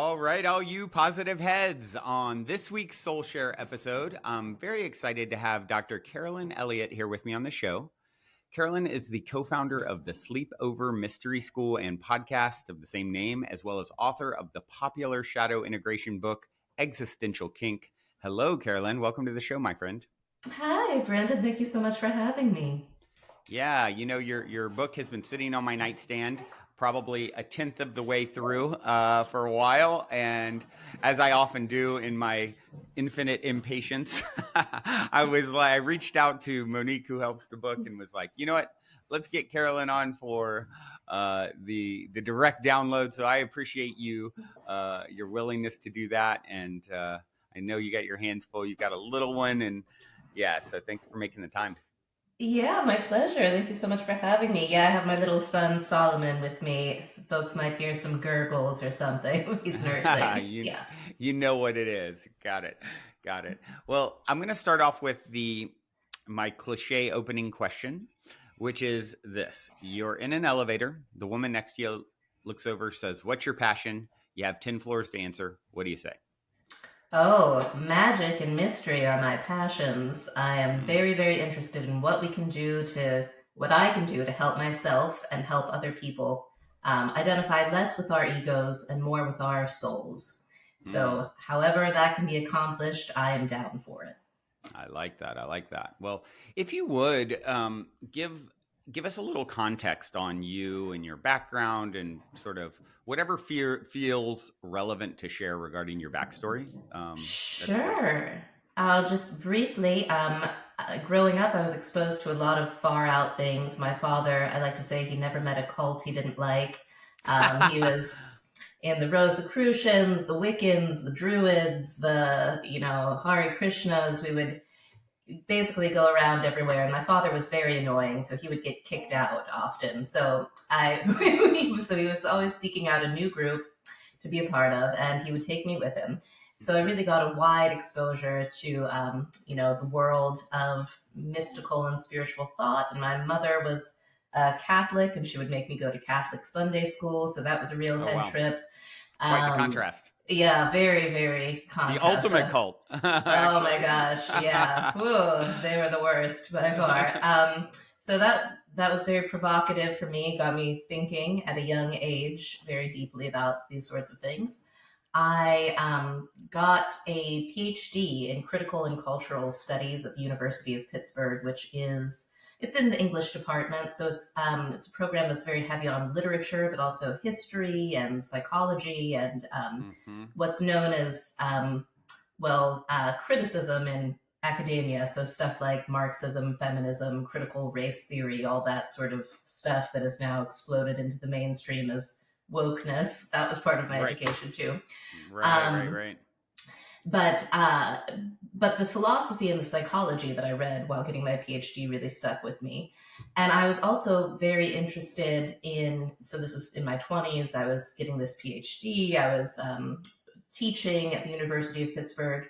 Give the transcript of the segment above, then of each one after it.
All right, all you positive heads. On this week's Soul Share episode, I'm very excited to have Dr. Carolyn Elliot here with me on the show. Carolyn is the co-founder of the Sleepover Mystery School and podcast of the same name, as well as author of the popular shadow integration book, Existential Kink. Hello, Carolyn. Welcome to the show, my friend. Hi, Brandon. Thank you so much for having me. Yeah, your book has been sitting on my nightstand probably a tenth of the way through for a while, and as I often do in my infinite impatience, I reached out to Monique, who helps the book, and was like, you know what? Let's get Carolyn on for the direct download. So I appreciate your willingness to do that, and I know you got your hands full. You got a little one, and yeah, so thanks for making the time. Yeah, my pleasure. Thank you so much for having me. Yeah, I have my little son Solomon with me. Folks might hear some gurgles or something. He's nursing. you Yeah. you know what it is. Got it. Got it. Well, I'm going to start off with my cliche opening question, which is this. You're in an elevator. The woman next to you looks over, says, "What's your passion?" You have 10 floors to answer. What do you say? Oh, magic and mystery are my passions. I am Mm, very, very interested in what I can do to help myself and help other people identify less with our egos and more with our souls. mm. So, however that can be accomplished, I am down for it. I like that. I like that. Well, if you would give us a little context on you and your background and sort of whatever feels relevant to share regarding your backstory, that'd be great. Sure. I'll just briefly. Growing up, I was exposed to a lot of far out things. My father, I like to say, he never met a cult he didn't like. He was in the Rosicrucians, the Wiccans, the Druids, the Hare Krishnas. We would basically go around everywhere, and my father was very annoying, so he would get kicked out often. So I, so he was always seeking out a new group to be a part of, and he would take me with him. So I really got a wide exposure to, the world of mystical and spiritual thought. And my mother was Catholic, and she would make me go to Catholic Sunday school. So that was a real Oh head wow, trip. quite the Um, contrast. yeah, very, very The contrast. ultimate cult, Oh my actually. gosh, yeah. Ooh, they were the worst by far. So that was very provocative for me, got me thinking at a young age very deeply about these sorts of things. I got a PhD in critical and cultural studies at the University of Pittsburgh, it's in the English department, so it's a program that's very heavy on literature, but also history and psychology and Hmm. what's known as criticism in academia. So stuff like Marxism, feminism, critical race theory, all that sort of stuff that has now exploded into the mainstream as wokeness. That was part of my Right, education too. right, right, Um, right. but uh, but the philosophy and the psychology that I read while getting my PhD really stuck with me. And I was also very interested in. So this was in my 20s. I was getting this PhD. I was teaching at the University of Pittsburgh,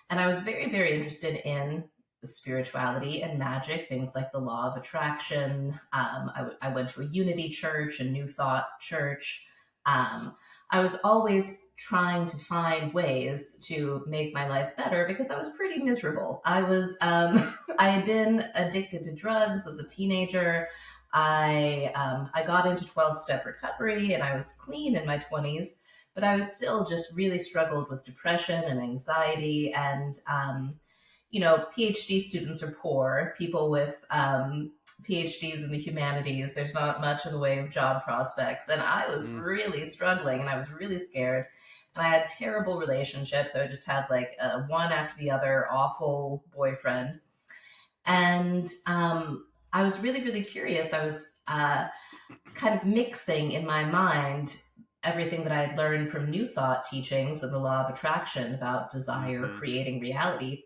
and I was very, very interested in the spirituality and magic, things like the law of attraction. I went to a Unity church, a New Thought church. Um, I was always trying to find ways to make my life better because I was pretty miserable. I had been addicted to drugs as a teenager. I got into 12-step recovery, and I was clean in my 20s, but I was still just really struggled with depression and anxiety. And, PhD students are poor. People with PhDs in the humanities, there's not much in the way of job prospects. And I was Mm. really struggling, and I was really scared. And I had terrible relationships. I would just have like one after the other awful boyfriend. And I was really, really curious. I was kind of mixing in my mind everything that I had learned from New Thought teachings and the law of attraction about desire Hmm. creating reality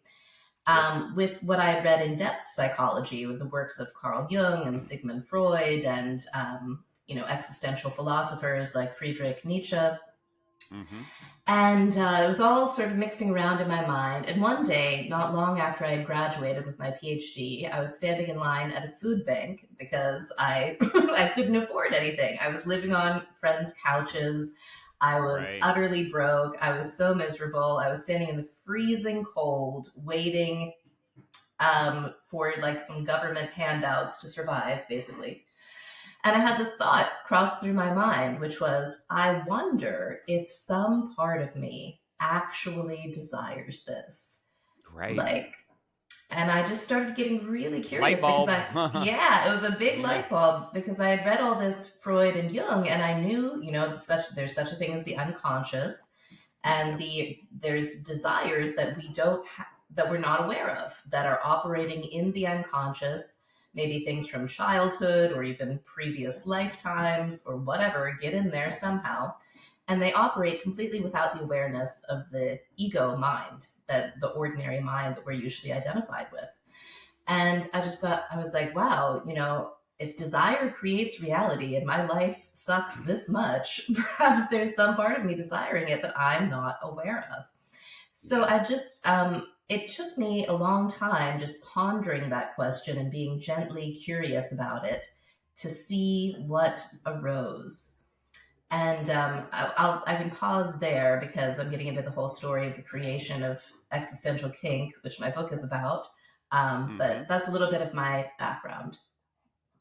Sure. with what I had read in depth psychology with the works of Carl Jung and Sigmund Freud and existential philosophers like Friedrich Nietzsche. Hmm. And it was all sort of mixing around in my mind. And one day, not long after I had graduated with my PhD, I was standing in line at a food bank because I I couldn't afford anything. I was living on friends' couches. I was Right. utterly broke. I was so miserable. I was standing in the freezing cold, waiting for like some government handouts to survive, basically. And I had this thought cross through my mind, which was, I wonder if some part of me actually desires this. Right. Like, and I just started getting really Light curious because bulb. yeah, it was a big Yeah. light bulb because I had read all this Freud and Jung, and I knew, there's such a thing as the unconscious, and there's desires that that we're not aware of that are operating in the unconscious, maybe things from childhood or even previous lifetimes or whatever get in there somehow, and they operate completely without the awareness of the ego mind, that the ordinary mind that we're usually identified with. And I was like, wow, if desire creates reality and my life sucks this much, perhaps there's some part of me desiring it that I'm not aware of. So I just, it took me a long time just pondering that question and being gently curious about it to see what arose. And I can pause there because I'm getting into the whole story of the creation of Existential Kink, which my book is about. But that's a little bit of my background.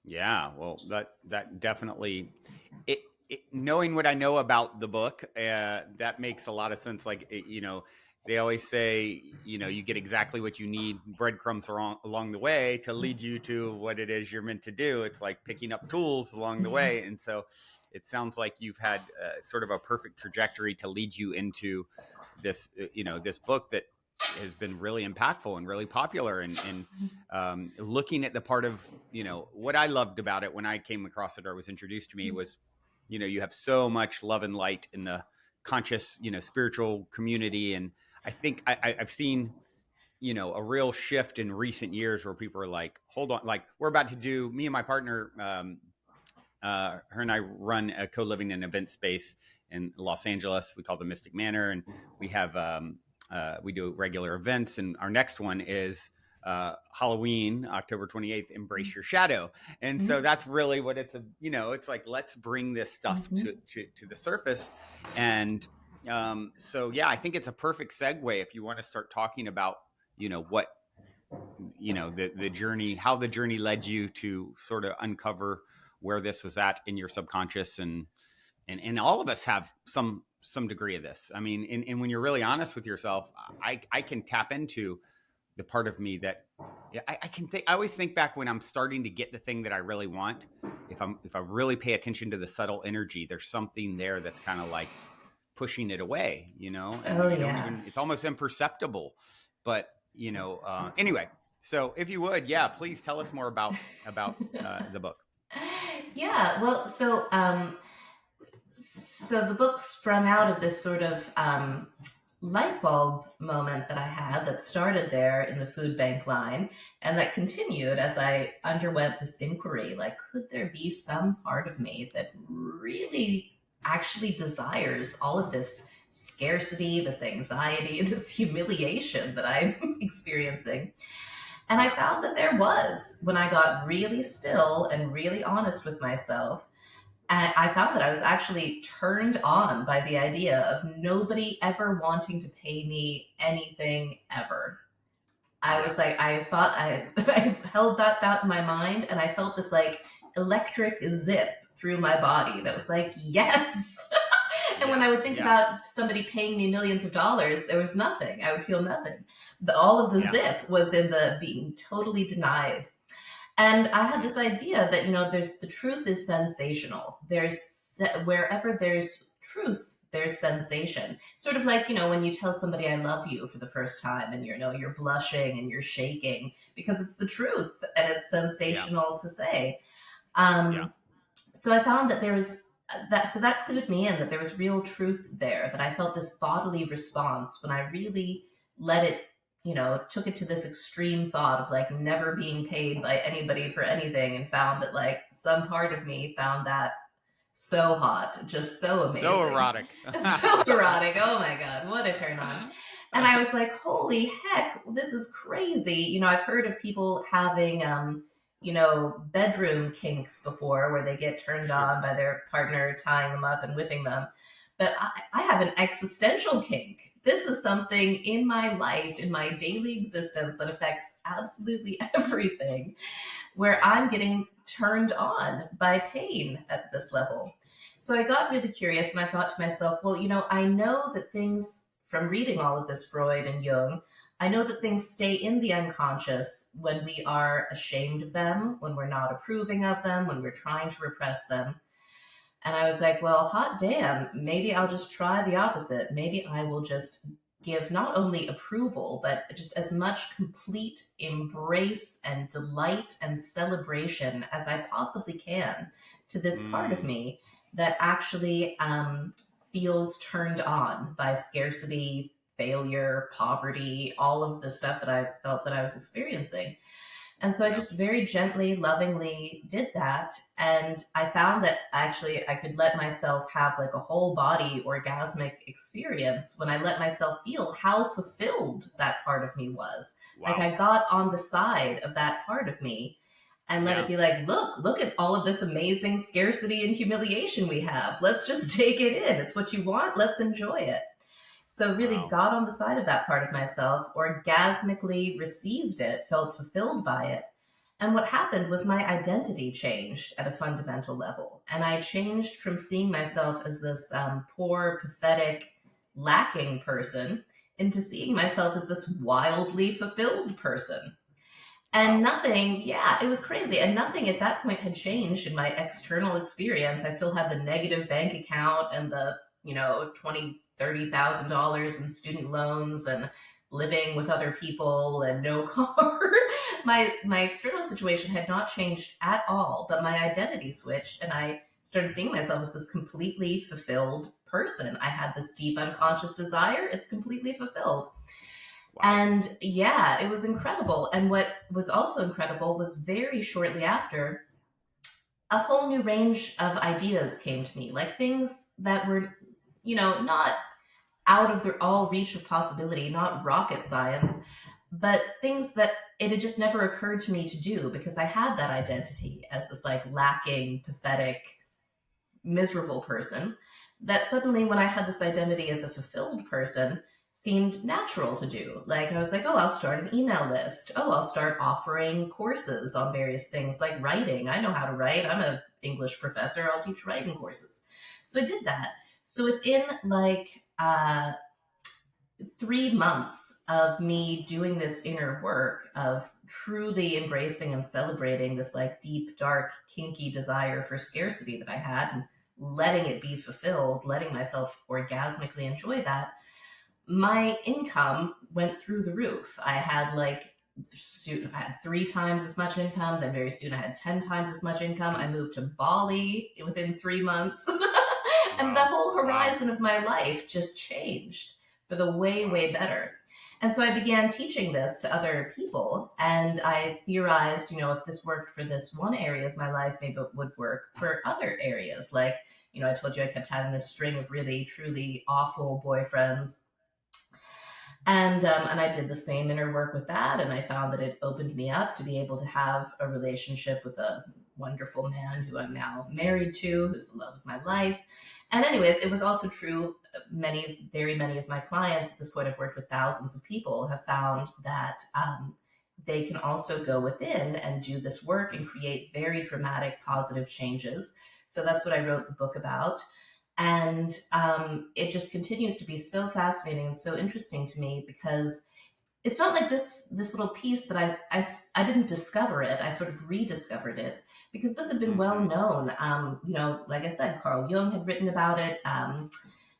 Yeah, well, that definitely knowing what I know about the book, that makes a lot of sense. Like, they always say, you get exactly what you need, breadcrumbs along the way to lead you to what it is you're meant to do. It's like picking up tools along the way, and so it sounds like you've had sort of a perfect trajectory to lead you into this, this book that has been really impactful and really popular, and looking at the part of what I loved about it when I came across it or was introduced to me was you have so much love and light in the conscious spiritual community, and I think I've seen a real shift in recent years where people are like, hold on, like we're about to do, me and my partner, her and I run a co-living and event space in Los Angeles. We call it the Mystic Manor, and we have we do regular events, and our next one is Halloween, October 28th, Embrace Your Shadow. And so that's really what it's like, let's bring this stuff to the surface. And so, yeah, I think it's a perfect segue if you want to start talking about, what, the journey, how the journey led you to sort of uncover where this was at in your subconscious. And all of us have some degree of this. I mean, and when you're really honest with yourself, I can tap into the part of me that I can think. I always think back when I'm starting to get the thing that I really want. If I really pay attention to the subtle energy, there's something there that's kind of like pushing it away, and Oh, you don't yeah. even. It's almost imperceptible. But anyway, so if you would, yeah, please tell us more about the book. Yeah, well, so the book sprung out of this sort of light bulb moment that I had that started there in the food bank line and that continued as I underwent this inquiry. Like, could there be some part of me that really actually desires all of this scarcity, this anxiety, this humiliation that I'm experiencing? And I found that there was when I got really still and really honest with myself. And I found that I was actually turned on by the idea of nobody ever wanting to pay me anything ever. I was like, I thought I held that thought in my mind, and I felt this like electric zip through my body that was like, yes. And when I would think about somebody paying me millions of dollars, there was nothing. I would feel nothing. All of the zip was in the being totally denied. And I had this idea that, there's the truth is sensational. Wherever there's truth, there's sensation. Sort of like, when you tell somebody I love you for the first time and you're blushing and you're shaking because it's the truth and it's sensational to say. So I found that there was so that clued me in that there was real truth there, that I felt this bodily response when I really let it, took it to this extreme thought of like never being paid by anybody for anything, and found that like some part of me found that so hot, just so amazing. So erotic. So erotic. Oh my God, what a turn on. And I was like, holy heck, this is crazy. I've heard of people having, bedroom kinks before where they get turned on by their partner tying them up and whipping them. but I have an existential kink. This is something in my life, in my daily existence, that affects absolutely everything, where I'm getting turned on by pain at this level. So I got really curious and I thought to myself, well, I know that things, from reading all of this Freud and Jung, I know that things stay in the unconscious when we are ashamed of them, when we're not approving of them, when we're trying to repress them. And I was like, well, hot damn, maybe I'll just try the opposite. Maybe I will just give not only approval, but just as much complete embrace and delight and celebration as I possibly can to this part of me that actually feels turned on by scarcity, failure, poverty, all of the stuff that I felt that I was experiencing. And so I just very gently, lovingly did that. And I found that actually I could let myself have like a whole body orgasmic experience when I let myself feel how fulfilled that part of me was. Wow. Like I got on the side of that part of me and let it be like, look at all of this amazing scarcity and humiliation we have. Let's just take it in. It's what you want. Let's enjoy it. So really got on the side of that part of myself, orgasmically received it, felt fulfilled by it. And what happened was my identity changed at a fundamental level. And I changed from seeing myself as this poor, pathetic, lacking person into seeing myself as this wildly fulfilled person. And nothing, it was crazy. And nothing at that point had changed in my external experience. I still had the negative bank account and the, $30,000 in student loans and living with other people and no car. My external situation had not changed at all, but my identity switched and I started seeing myself as this completely fulfilled person. I had this deep unconscious desire. It's completely fulfilled. Wow. And it was incredible. And what was also incredible was very shortly after, a whole new range of ideas came to me, like things that were, not out of their all reach of possibility, not rocket science, but things that it had just never occurred to me to do because I had that identity as this like lacking, pathetic, miserable person, that suddenly when I had this identity as a fulfilled person seemed natural to do. Like I was like, I'll start an email list. I'll start offering courses on various things like writing. I know how to write. I'm an English professor. I'll teach writing courses. So I did that. So within 3 months of me doing this inner work of truly embracing and celebrating this like deep, dark, kinky desire for scarcity that I had and letting it be fulfilled, letting myself orgasmically enjoy that, my income went through the roof. I had 3 times as much income. Then very soon I had 10 times as much income. I moved to Bali within 3 months. And the whole horizon of my life just changed for the way better. And so I began teaching this to other people. And I theorized, if this worked for this one area of my life, maybe it would work for other areas. Like, I told you I kept having this string of really, truly awful boyfriends. And I did the same inner work with that. And I found that it opened me up to be able to have a relationship with a wonderful man who I'm now married to, who's the love of my life. And anyways, it was also true. Very many of my clients at this point, I've worked with thousands of people, have found that they can also go within and do this work and create very dramatic positive changes. So that's what I wrote the book about. And it just continues to be so fascinating and so interesting to me because it's not like this little piece that I didn't discover it. I sort of rediscovered it because this had been well known. Like I said, Carl Jung had written about it.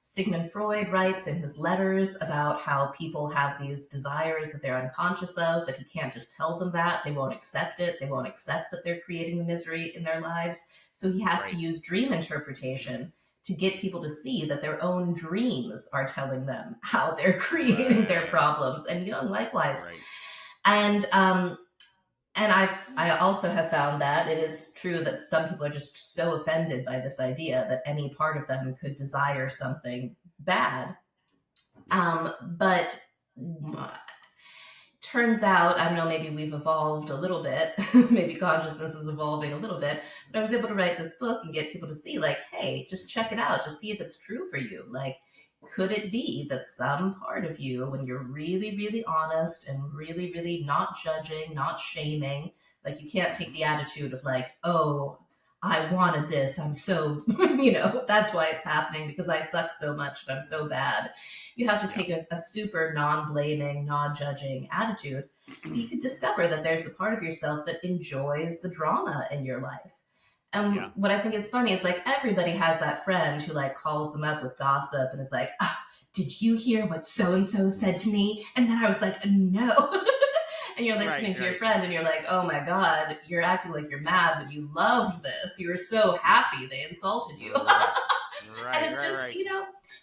Sigmund Freud writes in his letters about how people have these desires that they're unconscious of, but he can't just tell them that. They won't accept it. They won't accept that they're creating the misery in their lives. So he has to use dream interpretation to get people to see that their own dreams are telling them how they're creating their problems. And Jung likewise. And I also have found that it is true that some people are just so offended by this idea that any part of them could desire something bad. But turns out, I don't know, maybe we've evolved a little bit, maybe consciousness is evolving a little bit, but I was able to write this book and get people to see, like, hey, just check it out, just see if it's true for you. Like, could it be that some part of you, when you're really, really honest and really, really not judging, not shaming, like you can't take the attitude of like, oh, I wanted this, I'm so, that's why it's happening because I suck so much and I'm so bad. You have to take a super non-blaming, non-judging attitude. You could discover that there's a part of yourself that enjoys the drama in your life. And what I think is funny is like everybody has that friend who like calls them up with gossip and is like, oh, did you hear what so-and-so said to me? And then I was like, no. And you're listening to your friend and you're like, oh my God, you're acting like you're mad, but you love this. You were so happy they insulted you. And it's just,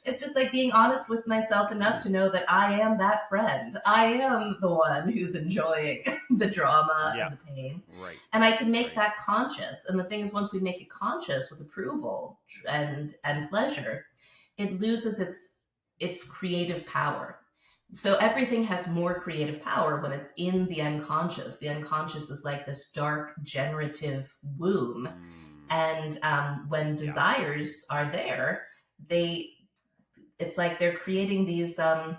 it's just like being honest with myself enough to know that I am that friend. I am the one who's enjoying the drama and the pain. Right. And I can make that conscious. And the thing is, once we make it conscious with approval and pleasure, it loses its creative power. So everything has more creative power when it's in the unconscious. The unconscious is like this dark generative womb. And when desires are there, it's like they're creating these, they're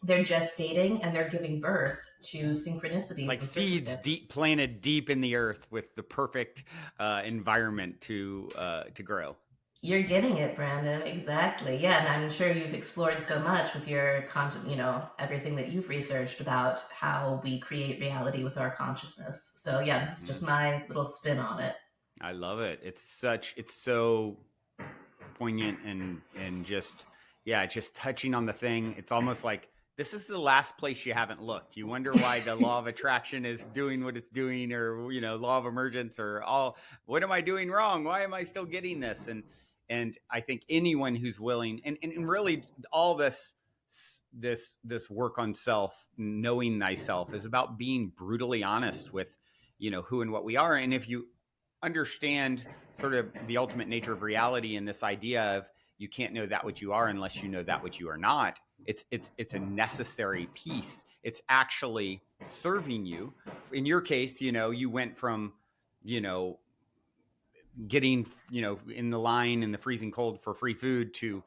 gestating and they're giving birth to synchronicities. It's like seeds planted deep in the earth with the perfect environment to grow. You're getting it, Brandon. Exactly. Yeah. And I'm sure you've explored so much with your everything that you've researched about how we create reality with our consciousness. So yeah, this is just my little spin on it. I love it. It's so poignant and just touching on the thing. It's almost like this is the last place you haven't looked. You wonder why the law of attraction is doing what it's doing, or law of emergence, or what am I doing wrong? Why am I still getting this? And I think anyone who's willing and really all this work on self, knowing thyself, is about being brutally honest with who and what we are. And if you understand sort of the ultimate nature of reality and this idea of you can't know that which you are unless you know that which you are not, it's a necessary piece. It's actually serving you. In your case, you went from getting in the line in the freezing cold for free food to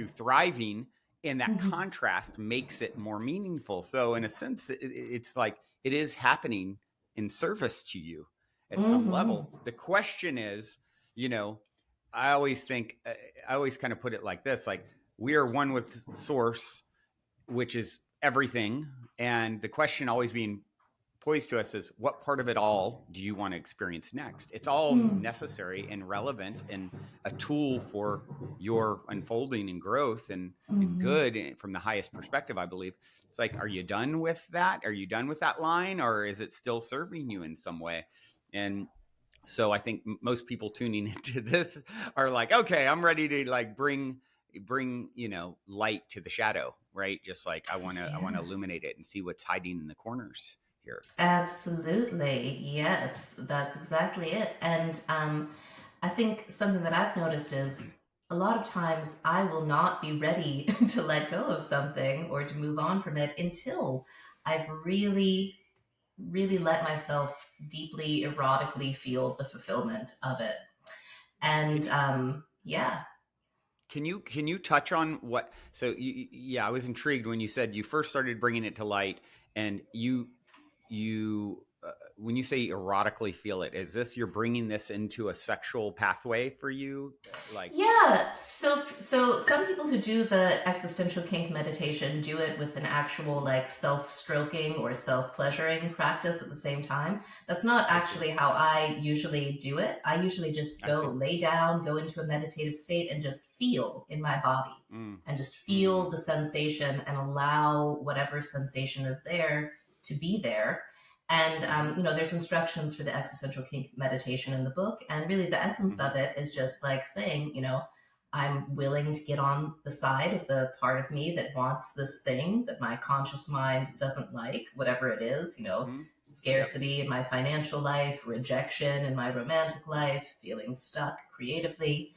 thriving, and that contrast makes it more meaningful. So in a sense, it's like it is happening in service to you at some level. The question is, I always kind of put it like this, like we are one with source, which is everything. And the question always being posed to us is, what part of it all do you want to experience next? It's all necessary and relevant and a tool for your unfolding and growth and good from the highest perspective, I believe. It's like, are you done with that? Are you done with that line, or is it still serving you in some way? And so I think most people tuning into this are like, okay, I'm ready to like bring light to the shadow, right? Just like I want to illuminate it and see what's hiding in the corners here. Absolutely. Yes, that's exactly it. And I think something that I've noticed is a lot of times I will not be ready to let go of something or to move on from it until I've really, really let myself deeply erotically feel the fulfillment of it. And Can you touch on what? So I was intrigued when you said you first started bringing it to light, and you when you say erotically feel it, is this you're bringing this into a sexual pathway for you? Like so some people who do the existential kink meditation do it with an actual like self-stroking or self-pleasuring practice at the same time. That's not actually how I usually do it. I usually just go lay down, go into a meditative state and just feel in my body and just feel the sensation and allow whatever sensation is there to be there. And, there's instructions for the existential kink meditation in the book. And really the essence of it is just like saying, I'm willing to get on the side of the part of me that wants this thing that my conscious mind doesn't like, whatever it is, scarcity in my financial life, rejection in my romantic life, feeling stuck creatively.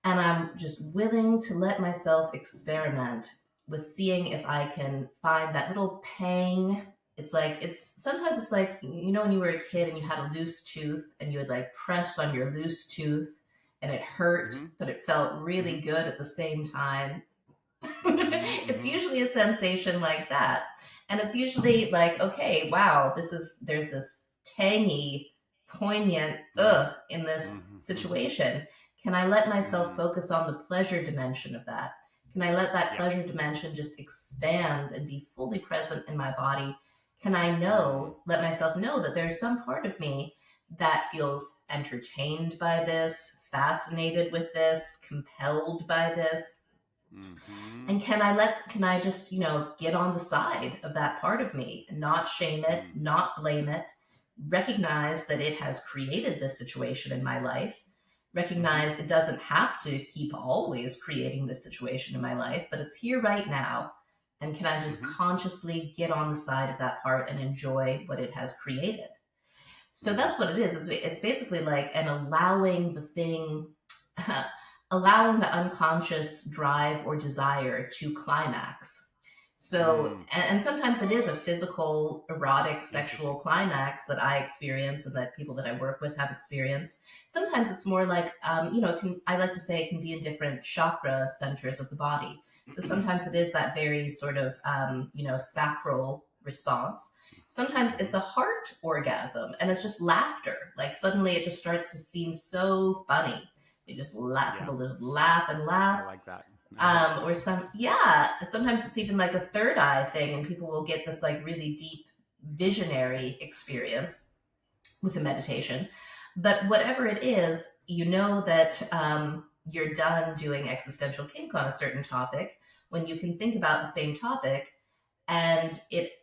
And I'm just willing to let myself experiment with seeing if I can find that little pang It's like, sometimes it's like, when you were a kid and you had a loose tooth and you would like press on your loose tooth and it hurt, Mm-hmm. but it felt really Mm-hmm. good at the same time. Mm-hmm. It's Mm-hmm. usually a sensation like that. And it's usually like, okay, wow, there's this tangy, poignant in this Mm-hmm. Mm-hmm. situation. Can I let myself Mm-hmm. focus on the pleasure dimension of that? Can I let that Yeah. pleasure dimension just expand and be fully present in my body? Can I Mm-hmm. let myself know that there's some part of me that feels entertained by this, fascinated with this, compelled by this? Mm-hmm. And can I just, get on the side of that part of me and not shame it, Mm-hmm. not blame it, recognize that it has created this situation in my life, Mm-hmm. recognize it doesn't have to keep always creating this situation in my life, but it's here right now. And can I just Mm-hmm. consciously get on the side of that part and enjoy what it has created? So Mm-hmm. that's what it is. It's basically like an allowing the thing, allowing the unconscious drive or desire to climax. So, Mm. and sometimes it is a physical, erotic, sexual Interesting. climax that I experience and that people that I work with have experienced. Sometimes it's more like, I like to say it can be in different chakra centers of the body. So sometimes it is that very sort of, sacral response. Sometimes Mm-hmm. it's a heart orgasm and it's just laughter. Like suddenly it just starts to seem so funny. You just laugh, Yeah. people just laugh and laugh. I like that. I like that. Or sometimes it's even like a third eye thing, and people will get this like really deep visionary experience with a meditation. But whatever it is, that you're done doing existential kink on a certain topic when you can think about the same topic and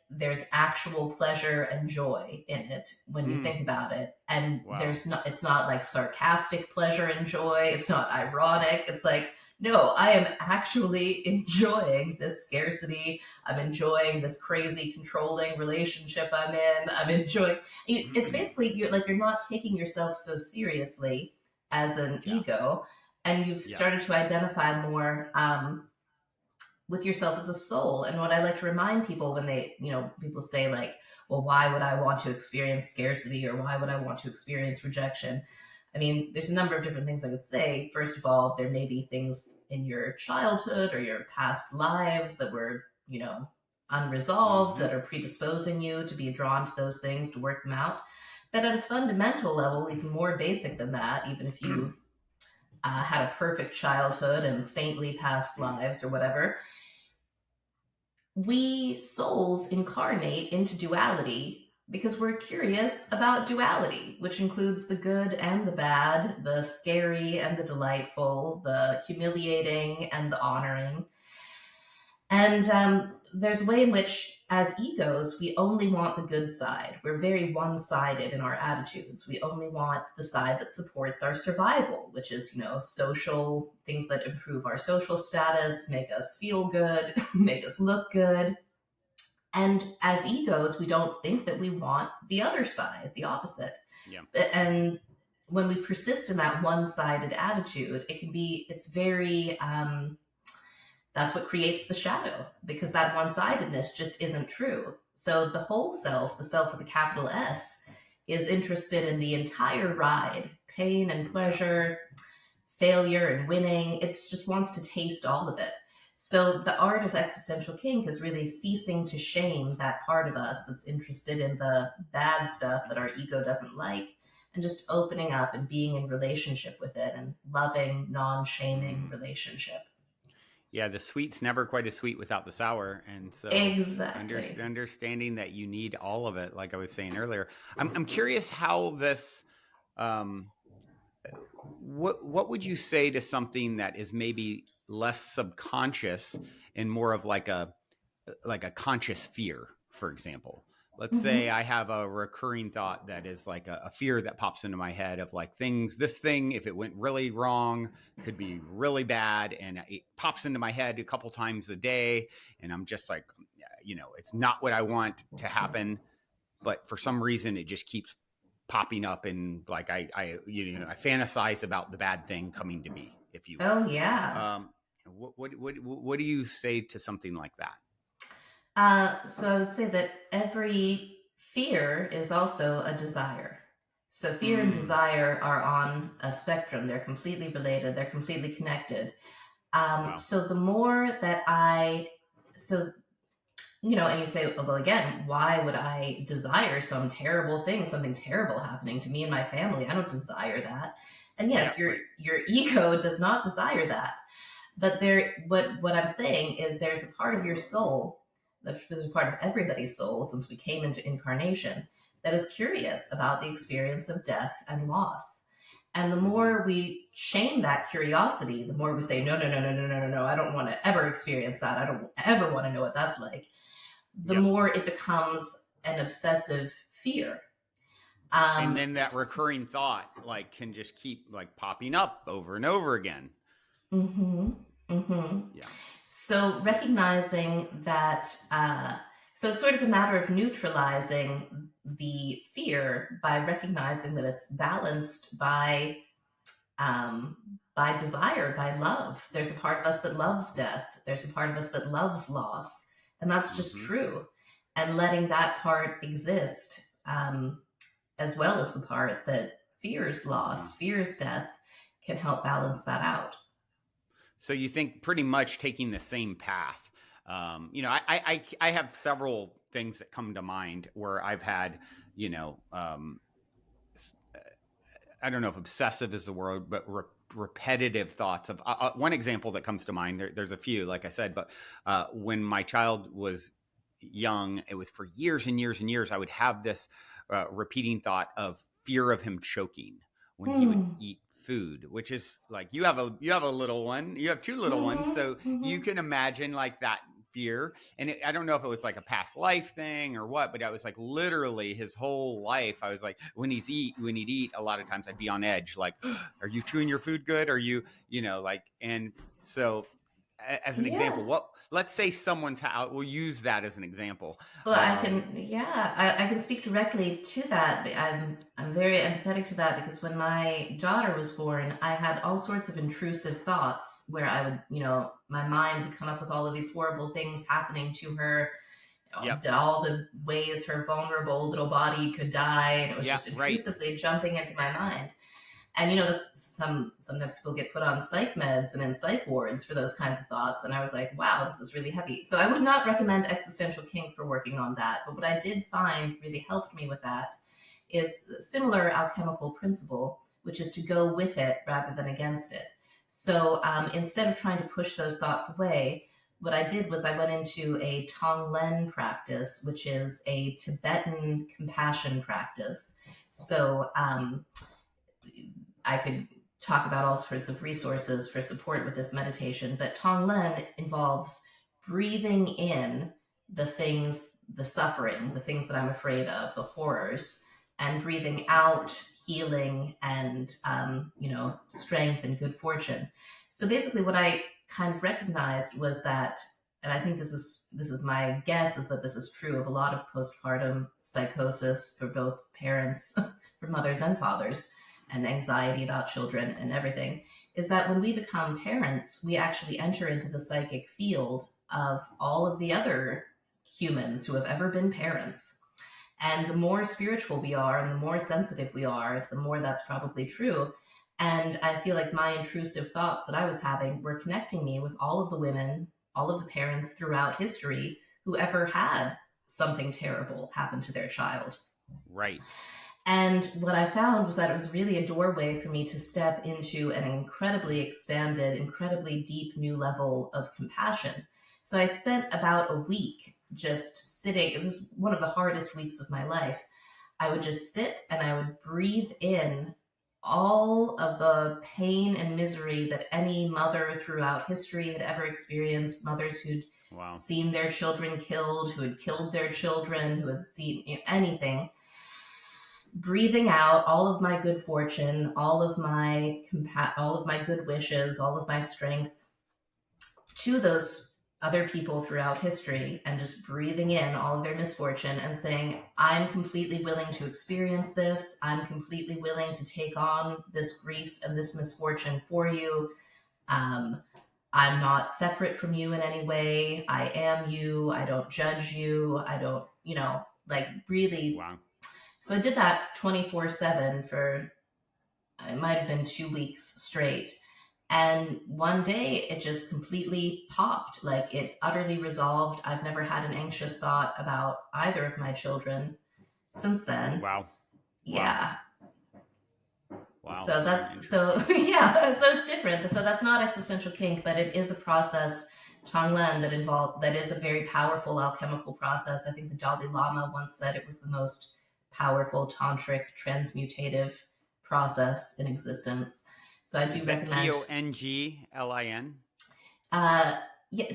there's actual pleasure and joy in it when you Mm. think about it, and Wow. it's not like sarcastic pleasure and joy, it's not ironic, it's like, no, I am actually enjoying this scarcity, I'm enjoying this crazy controlling relationship I'm enjoying. It's basically, you're not taking yourself so seriously as an Yeah. ego, and you've Yeah. started to identify more with yourself as a soul. And what I like to remind people when people say like, well, why would I want to experience scarcity, or why would I want to experience rejection? I mean, there's a number of different things I could say. First of all, there may be things in your childhood or your past lives that were, unresolved, Mm-hmm. that are predisposing you to be drawn to those things, to work them out. But at a fundamental level, even more basic than that, even if you had a perfect childhood and saintly past lives or whatever, we souls incarnate into duality because we're curious about duality, which includes the good and the bad, the scary and the delightful, the humiliating and the honoring. And there's a way in which, as egos, we only want the good side. We're very one sided in our attitudes. We only want the side that supports our survival, which is, social things that improve our social status, make us feel good, make us look good. And as egos, we don't think that we want the other side, the opposite. Yeah. And when we persist in that one sided attitude, it's very, that's what creates the shadow, because that one sidedness just isn't true. So the whole self, the self with a capital S, is interested in the entire ride, pain and Yeah. pleasure, failure and winning. It just wants to taste all of it. So the art of existential kink is really ceasing to shame that part of us that's interested in the bad stuff that our ego doesn't like, and just opening up and being in relationship with it, and loving, non-shaming Mm. relationship. Yeah, the sweet's never quite as sweet without the sour, and so Exactly. understanding that you need all of it, like I was saying earlier. I'm curious how this. Um, what would you say to something that is maybe less subconscious and more of like a conscious fear, for example? Let's say Mm-hmm. I have a recurring thought that is like a fear that pops into my head of like this thing, if it went really wrong, could be really bad. And it pops into my head a couple times a day. And I'm just like, it's not what I want to happen. But for some reason, it just keeps popping up. And like, I fantasize about the bad thing coming to be, if you will. Oh yeah. Um, what do you say to something like that? So I would say that every fear is also a desire. So fear and Mm, desire are on a spectrum. They're completely related. They're completely connected. wow. So the more that so and you say, well, again, why would I desire some terrible thing, something terrible happening to me and my family? I don't desire that. And Yeah, yes, your right. your ego does not desire that. But what I'm saying is there's a part of your soul, there's a part of everybody's soul since we came into incarnation that is curious about the experience of death and loss. And the Mm-hmm. more we shame that curiosity, the more we say, no, no, no, no, no, no, no, no, I don't want to ever experience that. I don't ever want to know what that's like. The Yep. more it becomes an obsessive fear. And Um, then that recurring thought like can just keep like popping up over and over again. mm-hmm, mm-hmm. Yeah. So recognizing that, so it's sort of a matter of neutralizing the fear by recognizing that it's balanced by desire, by love. There's a part of us that loves death. There's a part of us that loves loss, and that's just Mm-hmm. true. And letting that part exist, as well as the part that fears Yeah. loss, fears death, can help balance that out. So you think pretty much taking the same path. I have several things that come to mind where I've had, you know, I don't know if obsessive is the word, but repetitive thoughts of one example that comes to mind. There's a few, like I said, but when my child was young, it was for years and years and years. I would have this repeating thought of fear of him choking when he would Hmm. eat food, which is like you have a little one, you have two little ones, Mm-hmm. so you Mm-hmm. can imagine like that fear. And I don't know if it was like a past life thing or what, but I was like literally his whole life. I was like, when he'd eat, a lot of times I'd be on edge, like, are you chewing your food good? Are you, like, and so as an Yeah. example, let's say someone's house, we'll use that as an example. Well, I can, yeah, I can speak directly to that. I'm very empathetic to that because when my daughter was born, I had all sorts of intrusive thoughts where I would, my mind would come up with all of these horrible things happening to her, Yep. all the ways her vulnerable little body could die, and it was Yeah, just right. intrusively jumping into my mind. And sometimes people get put on psych meds and in psych wards for those kinds of thoughts. And I was like, wow, this is really heavy. So I would not recommend Existential Kink for working on that. But what I did find really helped me with that is a similar alchemical principle, which is to go with it rather than against it. So instead of trying to push those thoughts away, what I did was I went into a Tonglen practice, which is a Tibetan compassion practice. So I could talk about all sorts of resources for support with this meditation, but Tonglen involves breathing in the things, the suffering, the things that I'm afraid of, the horrors, and breathing out healing and strength and good fortune. So basically, what I kind of recognized was that, and I think this is my guess, is that this is true of a lot of postpartum psychosis for both parents, for mothers and fathers, and anxiety about children and everything, is that when we become parents, we actually enter into the psychic field of all of the other humans who have ever been parents. And the more spiritual we are and the more sensitive we are, the more that's probably true. And I feel like my intrusive thoughts that I was having were connecting me with all of the women, all of the parents throughout history who ever had something terrible happen to their child. Right. And what I found was that it was really a doorway for me to step into an incredibly expanded, incredibly deep new level of compassion. So I spent about a week just sitting. It was one of the hardest weeks of my life. I would just sit and I would breathe in all of the pain and misery that any mother throughout history had ever experienced, mothers who'd Wow. seen their children killed, who had killed their children, who had seen anything, breathing out all of my good fortune, all of my good wishes, all of my strength to those other people throughout history, and just breathing in all of their misfortune and saying, I'm completely willing to experience this. I'm completely willing to take on this grief and this misfortune for you. Um, I'm not separate from you in any way. I am you. I don't judge you. I don't, like really. Wow. So I did that 24/7 for, it might have been 2 weeks straight. And one day it just completely popped. Like it utterly resolved. I've never had an anxious thought about either of my children since then. Wow. Yeah. Wow. So that's so yeah. So it's different. So that's not existential kink, but it is a process, Tonglen, that is a very powerful alchemical process. I think the Dalai Lama once said it was the most powerful tantric transmutative process in existence. So I do recommend TONGLIN. Yeah,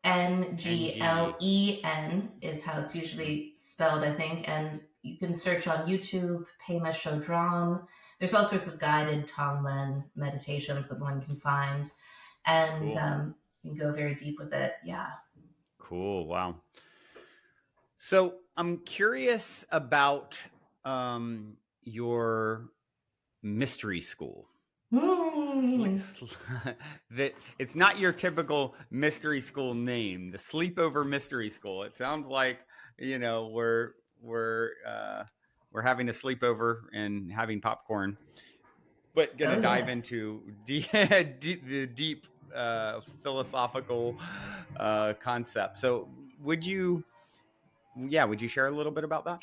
TONGLEN is how it's usually spelled, I think. And you can search on YouTube, Pema Chodron. There's all sorts of guided Tonglen meditations that one can find. And Cool. you can go very deep with it. Yeah. Cool. Wow. So I'm curious about your mystery school. That it's not your typical mystery school name, the Sleepover Mystery School. It sounds like we're having a sleepover and having popcorn, but gonna dive into the deep philosophical concept. So would you share a little bit about that?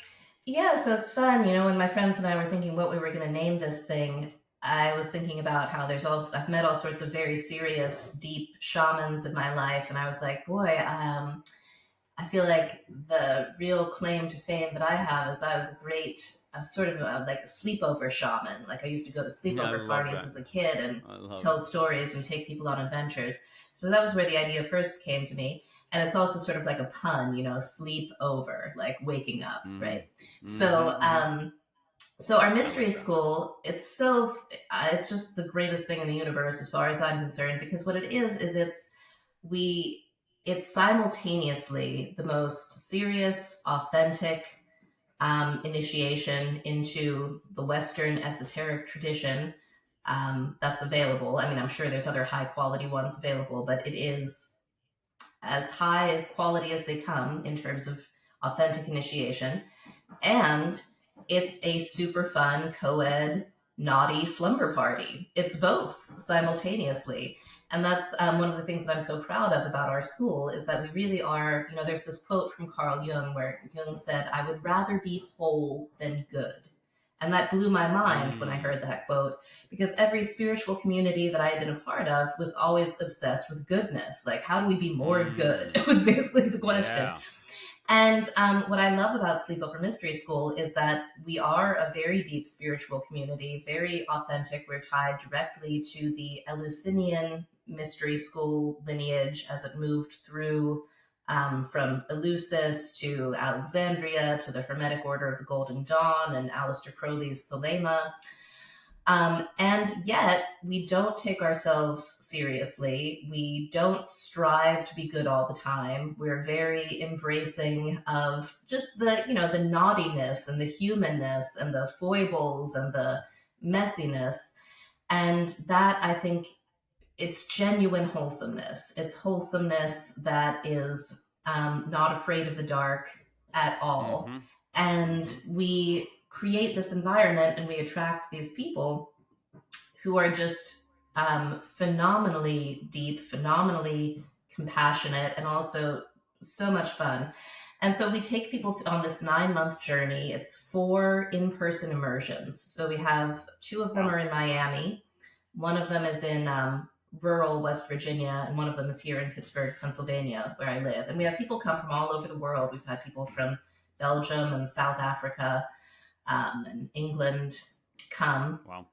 Yeah, so it's fun. When my friends and I were thinking what we were going to name this thing, I was thinking about how I've met all sorts of very serious, deep shamans in my life. And I was like, boy, I feel like the real claim to fame that I have is that I'm sort of like a sleepover shaman. Like I used to go to sleepover parties as a kid and tell stories and take people on adventures. So that was where the idea first came to me. And it's also sort of like a pun, sleep over, like waking up, right? Mm-hmm. So our mystery school, it's just the greatest thing in the universe as far as I'm concerned, because what it is it's simultaneously the most serious, authentic initiation into the Western esoteric tradition that's available. I mean, I'm sure there's other high quality ones available, but it is as high quality as they come in terms of authentic initiation. And it's a super fun co-ed naughty slumber party. It's both simultaneously. And that's one of the things that I'm so proud of about our school is that we really are, there's this quote from Carl Jung where Jung said, "I would rather be whole than good." And that blew my mind when I heard that quote, because every spiritual community that I had been a part of was always obsessed with goodness. Like, how do we be more good? It was basically the question. Yeah. And what I love about Sleepover Mystery School is that we are a very deep spiritual community, very authentic. We're tied directly to the Eleusinian mystery school lineage as it moved through from Eleusis to Alexandria to the Hermetic Order of the Golden Dawn and Aleister Crowley's Thelema. And yet we don't take ourselves seriously. We don't strive to be good all the time. We're very embracing of just the naughtiness and the humanness and the foibles and the messiness. And that, I think, it's genuine wholesomeness. It's wholesomeness that is not afraid of the dark at all. Mm-hmm. And we create this environment and we attract these people who are just phenomenally deep, phenomenally compassionate, and also so much fun. And so we take people on this 9-month journey. It's 4 in-person immersions. So we have 2 of them are in Miami. One of them is in rural West Virginia, and one of them is here in Pittsburgh, Pennsylvania, where I live. And we have people come from all over the world. We've had people from Belgium and South Africa and England come. Wow.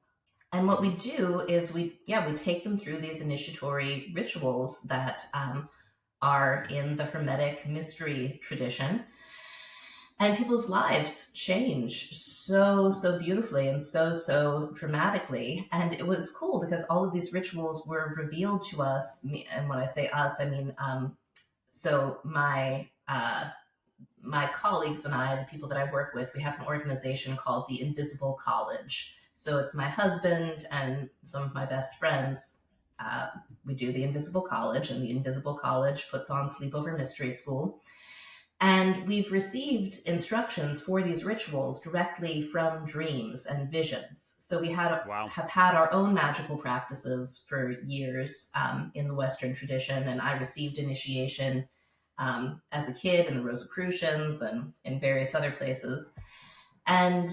And what we do is we take them through these initiatory rituals that are in the Hermetic mystery tradition. And people's lives change so beautifully and so dramatically. And it was cool because all of these rituals were revealed to us. And when I say us, I mean, so my colleagues and I, the people that I work with, we have an organization called the Invisible College. So it's my husband and some of my best friends we do the Invisible College, and the Invisible College puts on Sleepover Mystery School. And we've received instructions for these rituals directly from dreams and visions. So we have had our own magical practices for years in the Western tradition. And I received initiation as a kid in the Rosicrucians and in various other places. And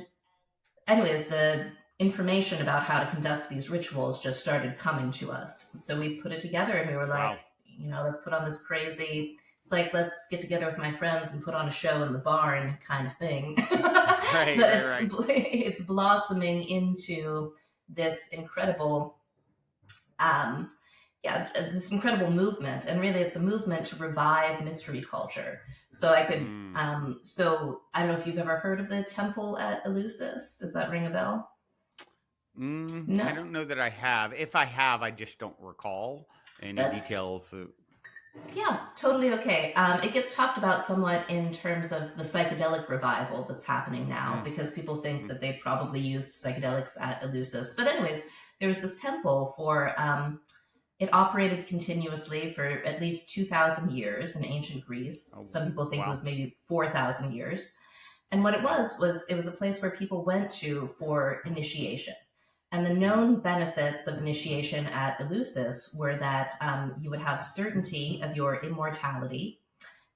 anyways, the information about how to conduct these rituals just started coming to us. So we put it together and we were like, let's put on this crazy, it's like, let's get together with my friends and put on a show in the barn kind of thing. It's blossoming into this incredible, this incredible movement. And really it's a movement to revive mystery culture. So I could, so I don't know if you've ever heard of the temple at Eleusis. Does that ring a bell? No. I don't know that I have. If I have, I just don't recall any details. Yeah, totally okay. It gets talked about somewhat in terms of the psychedelic revival that's happening now, because people think that they probably used psychedelics at Eleusis. But anyways, there was this temple for, it operated continuously for at least 2,000 years in ancient Greece. Some people think it was maybe 4,000 years. And what it was it was a place where people went to for initiation. And the known benefits of initiation at Eleusis were that you would have certainty of your immortality,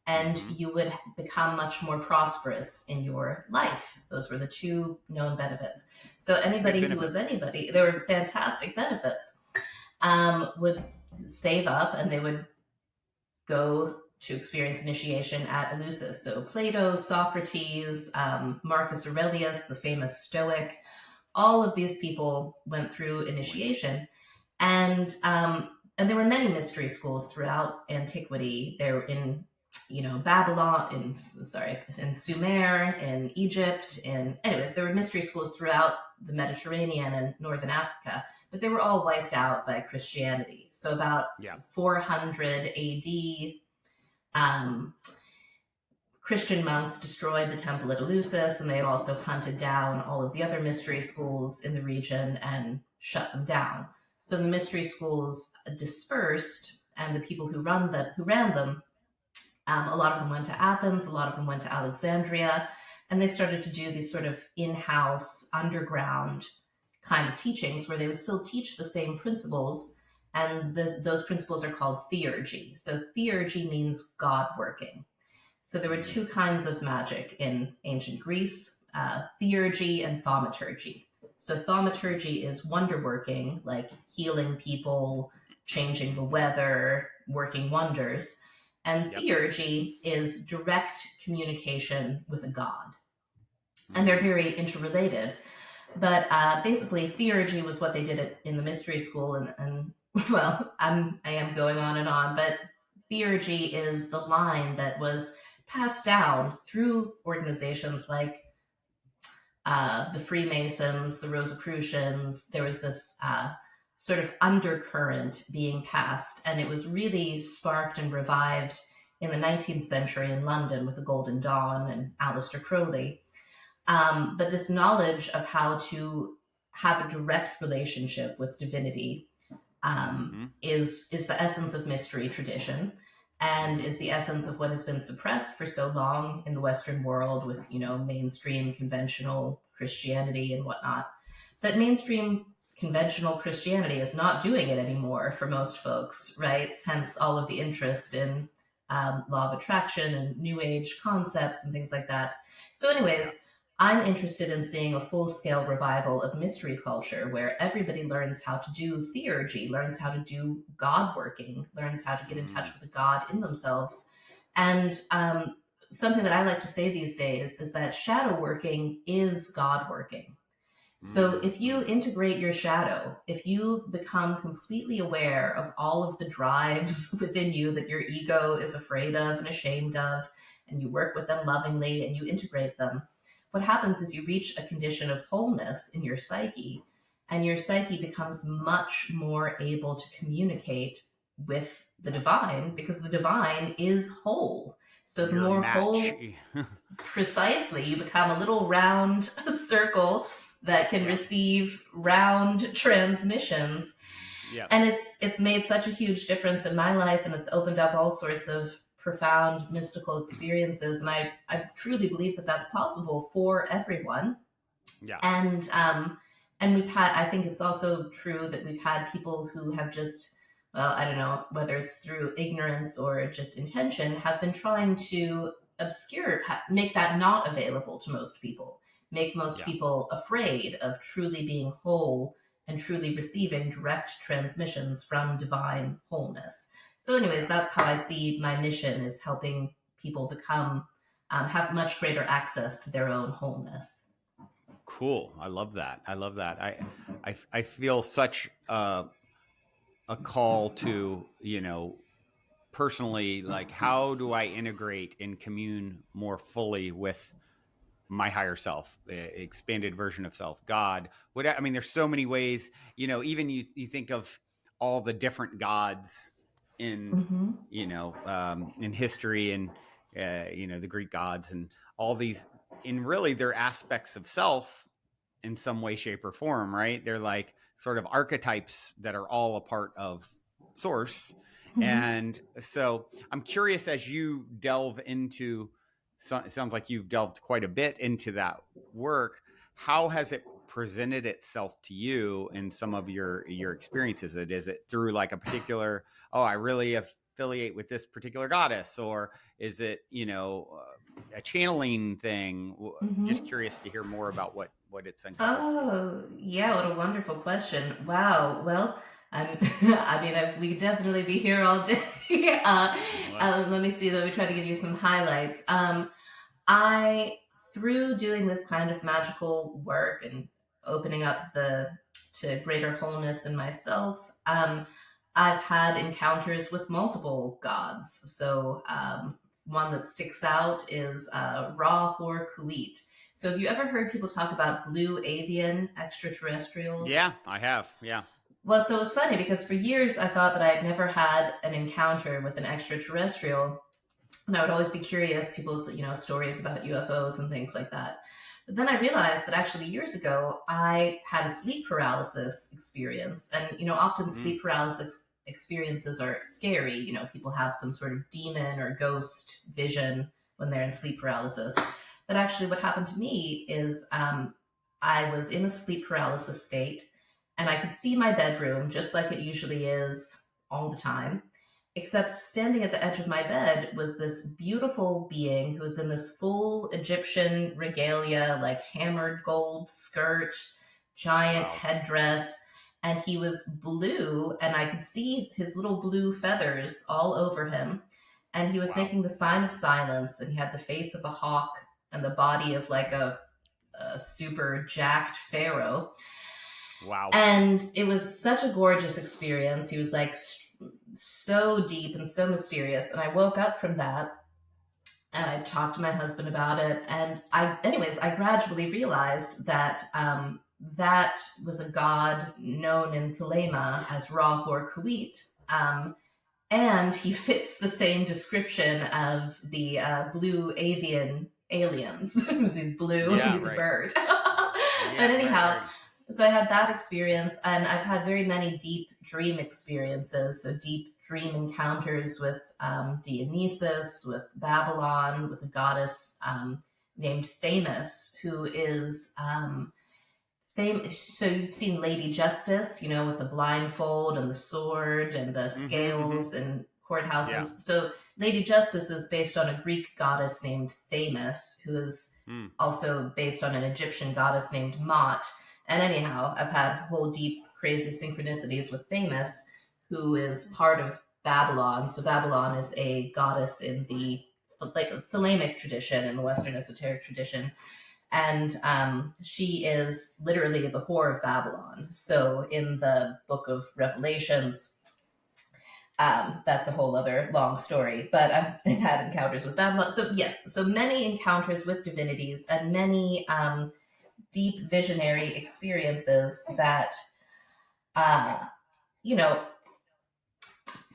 and you would become much more prosperous in your life. Those were the two known benefits. So anybody who was anybody, there were fantastic benefits, would save up and they would go to experience initiation at Eleusis. So Plato, Socrates, Marcus Aurelius, the famous Stoic, all of these people went through initiation, and there were many mystery schools throughout antiquity. They were in, Babylon, in Sumer, in Egypt, anyways, there were mystery schools throughout the Mediterranean and Northern Africa, but they were all wiped out by Christianity. So about 400 AD, Christian monks destroyed the temple at Eleusis, and they had also hunted down all of the other mystery schools in the region and shut them down. So the mystery schools dispersed, and the people who ran them, a lot of them went to Athens, a lot of them went to Alexandria, and they started to do these sort of in-house, underground kind of teachings where they would still teach the same principles, and those principles are called theurgy. So theurgy means God working. So there were two kinds of magic in ancient Greece, theurgy and thaumaturgy. So thaumaturgy is wonder working, like healing people, changing the weather, working wonders. And theurgy is direct communication with a god. And they're very interrelated. But basically, theurgy was what they did in the mystery school. And well, I am going on and on, but theurgy is the line that was passed down through organizations like the Freemasons, the Rosicrucians. There was this sort of undercurrent being passed, and it was really sparked and revived in the 19th century in London with the Golden Dawn and Aleister Crowley. But this knowledge of how to have a direct relationship with divinity is the essence of mystery tradition, and is the essence of what has been suppressed for so long in the Western world with, mainstream conventional Christianity and whatnot. But mainstream conventional Christianity is not doing it anymore for most folks, right? Hence all of the interest in law of attraction and new age concepts and things like that. So anyways, I'm interested in seeing a full-scale revival of mystery culture where everybody learns how to do theurgy, learns how to do God working, learns how to get in touch with the God in themselves. And something that I like to say these days is that shadow working is God working. So if you integrate your shadow, if you become completely aware of all of the drives within you that your ego is afraid of and ashamed of, and you work with them lovingly and you integrate them, what happens is you reach a condition of wholeness in your psyche, and your psyche becomes much more able to communicate with the divine, because the divine is whole. So the more whole, precisely, you become a little round circle that can receive round transmissions. Yeah. And it's made such a huge difference in my life, and it's opened up all sorts of profound mystical experiences. And I truly believe that that's possible for everyone. Yeah. And we've had, I think it's also true that we've had people who have just, well, I don't know whether it's through ignorance or just intention, have been trying to obscure, make that not available to most people, make most Yeah. people afraid of truly being whole and truly receiving direct transmissions from divine wholeness. So anyways, that's how I see my mission, is helping people become, have much greater access to their own wholeness. Cool. I love that. I love that. I feel such a call to, personally, like, how do I integrate and commune more fully with my higher self, expanded version of self, God. I mean, there's so many ways, even you think of all the different gods in, Mm-hmm. in history, and, the Greek gods and all these, and really they're aspects of self in some way, shape, or form, right? They're like sort of archetypes that are all a part of Source. Mm-hmm. And so I'm curious, as you delve into, it sounds like you've delved quite a bit into that work. How has it presented itself to you in some of your experiences? Is it through like a particular, oh, I really affiliate with this particular goddess, or is it, a channeling thing? Mm-hmm. Just curious to hear more about what it's encompassed to you. Oh, yeah, what a wonderful question. Wow. Well, I'm, I mean, we could definitely be here all day. Let me see, let me try to give you some highlights. I, through doing this kind of magical work and opening up to greater wholeness in myself, I've had encounters with multiple gods. So, one that sticks out is Ra Hor Kuit. So have you ever heard people talk about blue avian extraterrestrials? Yeah, I have. Yeah. Well, so it's funny because for years I thought that I had never had an encounter with an extraterrestrial, and I would always be curious people's stories about UFOs and things like that. But then I realized that actually years ago I had a sleep paralysis experience, and often Mm. sleep paralysis experiences are scary. People have some sort of demon or ghost vision when they're in sleep paralysis. But actually, what happened to me is I was in a sleep paralysis state, and I could see my bedroom just like it usually is all the time. Except standing at the edge of my bed was this beautiful being who was in this full Egyptian regalia, like hammered gold skirt, giant Wow. headdress, and he was blue, and I could see his little blue feathers all over him. And he was Wow. making the sign of silence, and he had the face of a hawk and the body of like a super jacked pharaoh. Wow. And it was such a gorgeous experience. He was like so deep and so mysterious. And I woke up from that, and I talked to my husband about it. And I gradually realized that that was a god known in Thelema as Ra Hor Kuit. And he fits the same description of the blue avian aliens. He's blue and Yeah, he's a right. bird. Yeah, And anyhow, right. so I had that experience, and I've had very many deep dream experiences. So deep dream encounters with Dionysus, with Babylon, with a goddess named Themis, who is so you've seen Lady Justice, with the blindfold and the sword and the Mm-hmm, mm-hmm. scales and courthouses. Yeah. So Lady Justice is based on a Greek goddess named Themis, who is Mm. also based on an Egyptian goddess named Mot. And anyhow, I've had whole deep, crazy synchronicities with Themis, who is part of Babylon. So Babylon is a goddess in the Thelemic tradition, in the Western esoteric tradition. And she is literally the whore of Babylon. So in the book of Revelations, that's a whole other long story, but I've had encounters with Babylon. So yes, so many encounters with divinities and many deep visionary experiences that, uh, you know,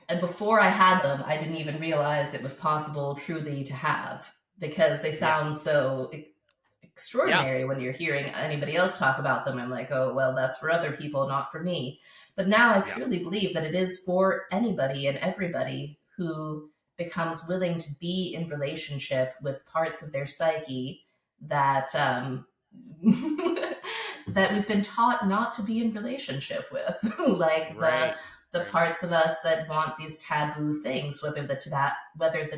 and before I had them, I didn't even realize it was possible truly to have, because they Yeah. sound so Yeah. extraordinary when you're hearing anybody else talk about them. I'm like, oh, well, that's for other people, not for me. But now I Yeah. truly believe that it is for anybody and everybody who becomes willing to be in relationship with parts of their psyche that that we've been taught not to be in relationship with, like Right. the Right. parts of us that want these taboo things, whether the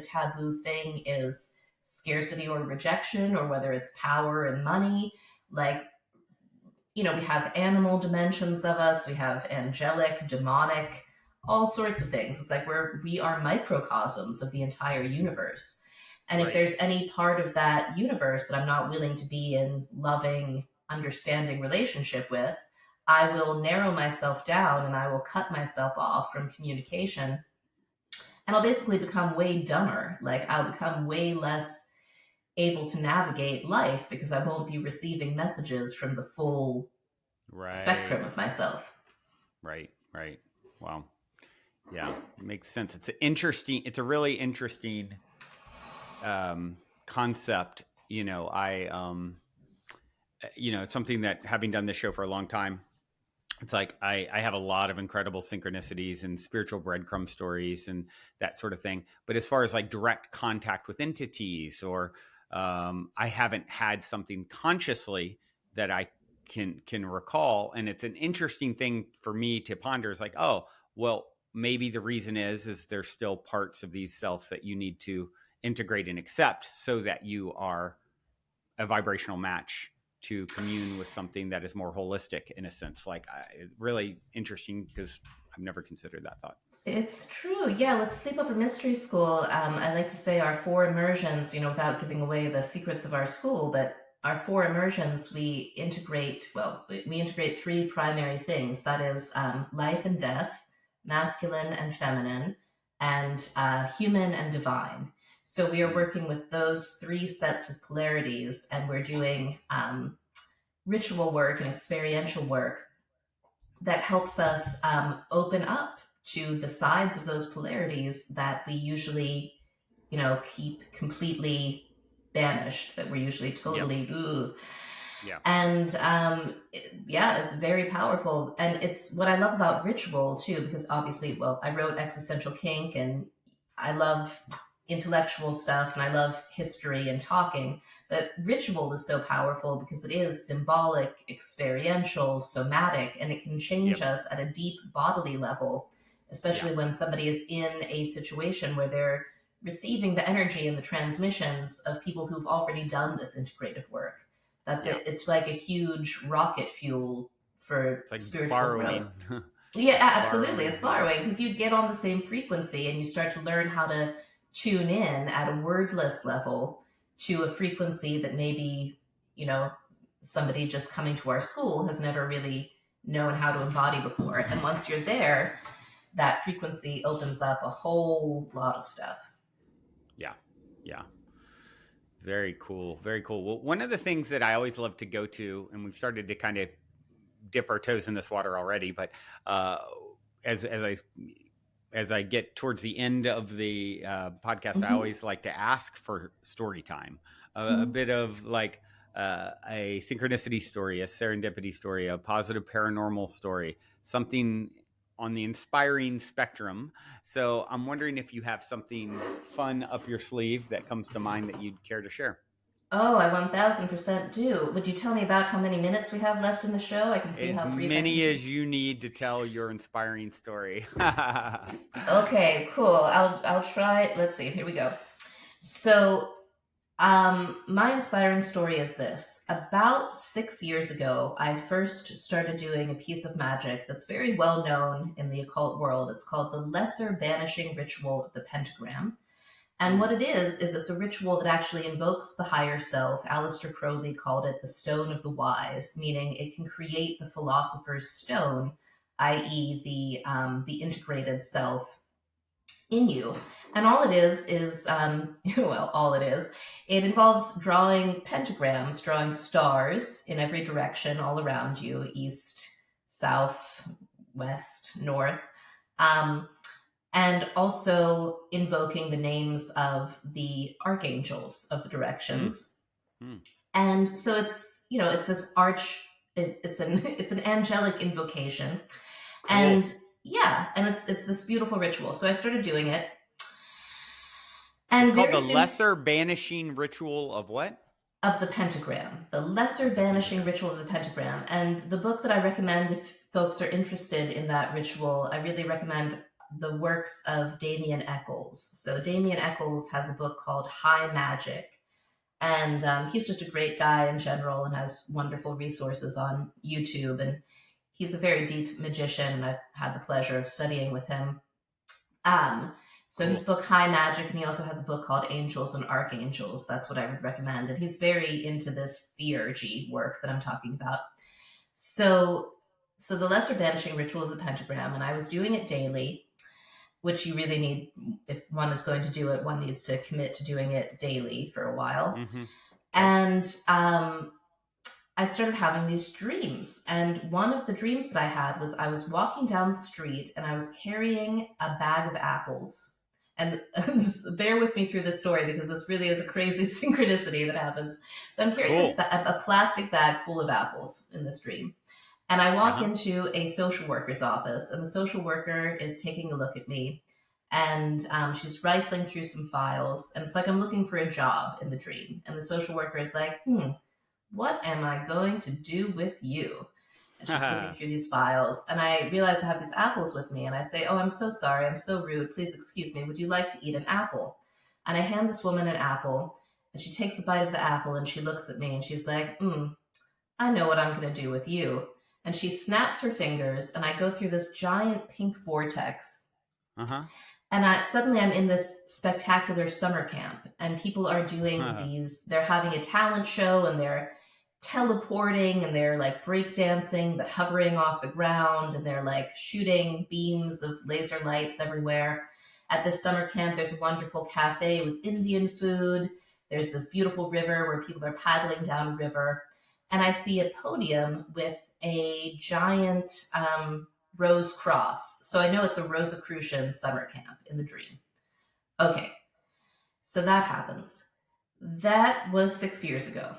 taboo thing is scarcity or rejection, or whether it's power and money. Like, we have animal dimensions of us, we have angelic, demonic, all sorts of things. It's like we are microcosms of the entire universe. And if Right. there's any part of that universe that I'm not willing to be in loving, understanding relationship with, I will narrow myself down and I will cut myself off from communication. And I'll basically become way dumber. Like, I'll become way less able to navigate life because I won't be receiving messages from the full Right. spectrum of myself. Right. Right. Wow. Yeah, makes sense. It's a really interesting concept. It's something that, having done this show for a long time, it's like I have a lot of incredible synchronicities and spiritual breadcrumb stories and that sort of thing. But as far as like direct contact with entities, or I haven't had something consciously that I can recall. And it's an interesting thing for me to ponder. Is like, oh, well, maybe the reason is there's still parts of these selves that you need to integrate and accept so that you are a vibrational match to commune with something that is more holistic, in a sense. Like, really interesting, because I've never considered that thought. It's true. Yeah, with Sleepover Mystery School, I like to say our four immersions, without giving away the secrets of our school, but our four immersions, we integrate three primary things. That is life and death, masculine and feminine, and human and divine. So we are Mm. working with those three sets of polarities, and we're doing ritual work and experiential work that helps us open up to the sides of those polarities that we usually, keep completely banished, that we're usually Yep. totally, ooh. Yeah. And yeah, it's very powerful. And it's what I love about ritual too, because obviously, well, I wrote Existential Kink, and I love intellectual stuff and I love history and talking. But ritual is so powerful because it is symbolic, experiential, somatic, and it can change Yep. us at a deep bodily level, Yeah. especially when somebody is in a situation where they're receiving the energy and the transmissions of people who've already done this integrative work. That's Yeah. it. It's like a huge rocket fuel for It's like spiritual growth. borrowing. Yeah, absolutely. Borrowing. It's Yeah. borrowing because you get on the same frequency and you start to learn how to tune in at a wordless level to a frequency that maybe, you know, somebody just coming to our school has never really known how to embody before. And once you're there, that frequency opens up a whole lot of stuff. Yeah. Yeah. Very cool. Very cool. Well, one of the things that I always love to go to, and we've started to kind of dip our toes in this water already, but uh, as I get towards the end of the podcast, I Mm-hmm. always like to ask for story time, a Mm-hmm. bit of like a synchronicity story, a serendipity story, a positive paranormal story, something on the inspiring spectrum. So I'm wondering if you have something fun up your sleeve that comes to mind that you'd care to share. Oh, I 1000% do. Would you tell me about how many minutes we have left in the show? I can see As how brief I can many be. as you need to tell your inspiring story. Okay, cool. I'll try. Let's see. Here we go. So, my inspiring story is this. About 6 years ago, I first started doing a piece of magic that's very well known in the occult world. It's called the Lesser Banishing Ritual of the Pentagram. And Hmm. what it is it's a ritual that actually invokes the higher self. Aleister Crowley called it the Stone of the Wise, meaning it can create the philosopher's stone, i.e., the integrated self in you. And all it is well, all it is, it involves drawing pentagrams, drawing stars in every direction all around you, east, south, west, north. Um, and also invoking the names of the archangels of the Hmm. directions. Hmm. And so it's, it's this it's an it's an angelic invocation. Cool. And yeah, and it's this beautiful ritual. So I started doing it, It's and called very the soon, lesser banishing ritual of what? of the pentagram, the lesser The banishing pentagram. ritual of the pentagram. And the book that I recommend if folks are interested in that ritual, I really recommend the works of Damien Eccles. So Damien Eccles has a book called High Magic, and he's just a great guy in general and has wonderful resources on YouTube. And he's a very deep magician, and I've had the pleasure of studying with him. Um, so his Cool. book High Magic, and he also has a book called Angels and Archangels. That's what I would recommend. And he's very into this theurgy work that I'm talking about. So, so the lesser banishing ritual of the pentagram, and I was doing it daily, which you really need. If one is going to do it, one needs to commit to doing it daily for a while. Mm-hmm. Yep. And I started having these dreams. And one of the dreams that I had was I was walking down the street and I was carrying a bag of apples. And bear with me through this story because this really is a crazy synchronicity that happens. So I'm carrying Cool. a plastic bag full of apples in this dream. And I walk Uh-huh. into a social worker's office, and the social worker is taking a look at me. And she's rifling through some files. And it's like I'm looking for a job in the dream. And the social worker is like, what am I going to do with you? And she's looking through these files, and I realize I have these apples with me, and I say, oh, I'm so sorry, I'm so rude, please excuse me, would you like to eat an apple? And I hand this woman an apple, and she takes a bite of the apple, and she looks at me, and she's like, I know what I'm going to do with you. And she snaps her fingers, and I go through this giant pink vortex. Uh-huh. And suddenly I'm in this spectacular summer camp, and people are doing they're having a talent show, and they're teleporting, and they're like breakdancing, but hovering off the ground, and they're like shooting beams of laser lights everywhere. At this summer camp, there's a wonderful cafe with Indian food. There's this beautiful river where people are paddling down a river. And I see a podium with a giant rose cross. So I know it's a Rosicrucian summer camp in the dream. Okay, so that happens. That was 6 years ago.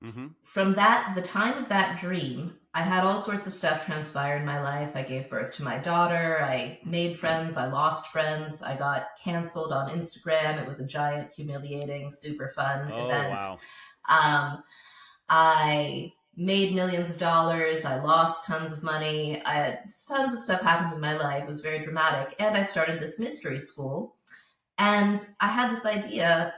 Mm-hmm. From the time of that dream, I had all sorts of stuff transpire in my life. I gave birth to my daughter. I made friends. I lost friends. I got canceled on Instagram. It was a giant, humiliating, super fun event. Wow. I made millions of dollars. I lost tons of money. Tons of stuff happened in my life. It was very dramatic. And I started this mystery school. And I had this idea.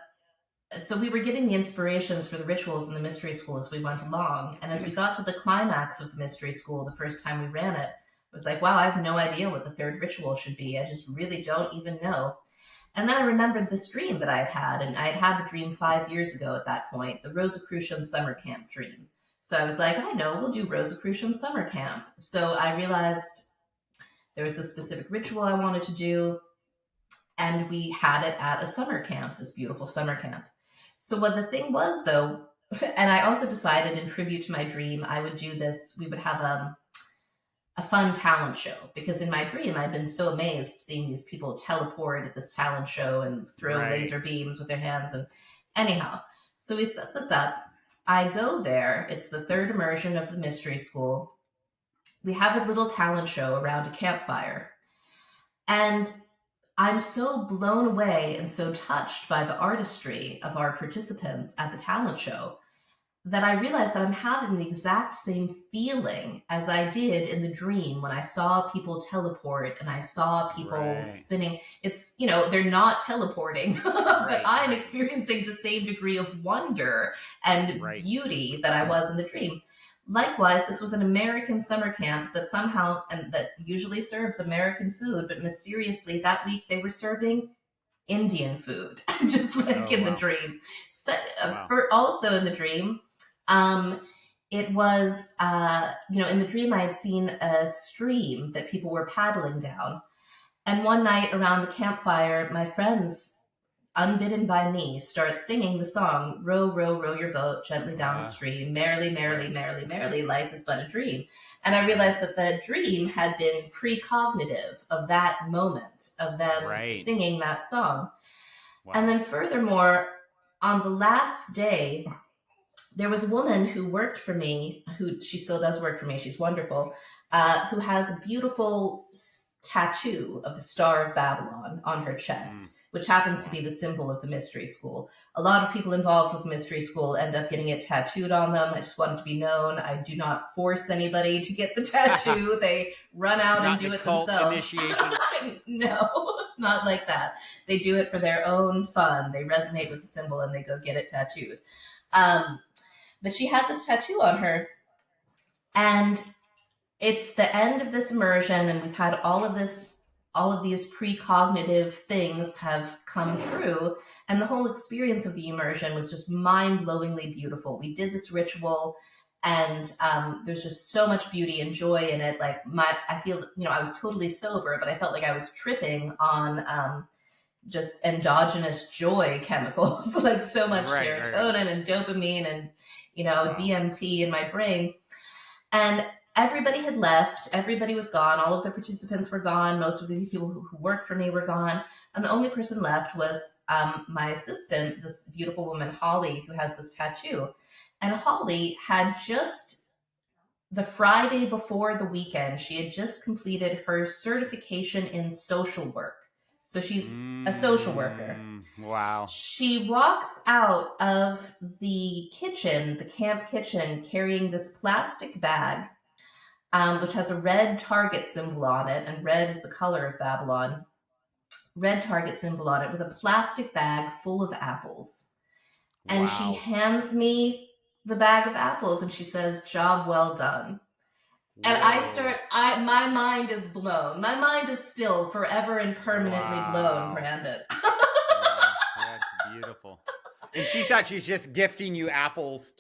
So we were getting the inspirations for the rituals in the mystery school as we went along. And as we got to the climax of the mystery school, the first time we ran it, it was like, wow, I have no idea what the third ritual should be. I just really don't even know. And then I remembered this dream that I had, and I had had the dream 5 years ago at that point, the Rosicrucian summer camp dream. So I was like, I know, we'll do Rosicrucian summer camp. So I realized there was this specific ritual I wanted to do, and we had it at a summer camp, this beautiful summer camp. So what the thing was, though, and I also decided in tribute to my dream, I would do this, we would have a fun talent show, because in my dream I'd been so amazed seeing these people teleport at this talent show and throw laser beams with their hands. And anyhow, so we set this up. I go there. It's the third immersion of the mystery school. We have a little talent show around a campfire, and I'm so blown away and so touched by the artistry of our participants at the talent show that I realized that I'm having the exact same feeling as I did in the dream when I saw people teleport and I saw people spinning. It's, they're not teleporting, but I'm experiencing the same degree of wonder and beauty that I was in the dream. Likewise, this was an American summer camp that somehow, and that usually serves American food, but mysteriously that week they were serving Indian food, just like in the dream. So, also in the dream, it was, in the dream I had seen a stream that people were paddling down. And one night around the campfire, my friends, unbidden by me, start singing the song, row, row, row your boat gently down the stream, merrily, merrily, merrily, merrily, life is but a dream. And I realized that the dream had been precognitive of that moment, of them singing that song. Wow. And then furthermore, on the last day, there was a woman who worked for me, she still does work for me, she's wonderful, who has a beautiful tattoo of the Star of Babylon on her chest, which happens to be the symbol of the mystery school. A lot of people involved with the mystery school end up getting it tattooed on them. I just want it to be known, I do not force anybody to get the tattoo. They run out and do it themselves. Initiation. No, not like that. They do it for their own fun. They resonate with the symbol and they go get it tattooed. But she had this tattoo on her, and it's the end of this immersion, and we've had all of these precognitive things have come true, and the whole experience of the immersion was just mind-blowingly beautiful. We did this ritual, and there's just so much beauty and joy in it. Like I feel, I was totally sober, but I felt like I was tripping on just endogenous joy chemicals, like so much serotonin and dopamine and DMT in my brain. And everybody had left. Everybody was gone. All of the participants were gone. Most of the people who worked for me were gone. And the only person left was my assistant, this beautiful woman, Holly, who has this tattoo. And Holly had just, the Friday before the weekend, she had just completed her certification in social work. So she's a social worker. Wow. She walks out of the kitchen, the camp kitchen, carrying this plastic bag, which has a red target symbol on it, and red is the color of Babylon. Red target symbol on it with a plastic bag full of apples. And she hands me the bag of apples and she says, "Job well done." And my mind is blown. My mind is still forever and permanently blown, Brandon. That's beautiful. And she thought she was just gifting you apples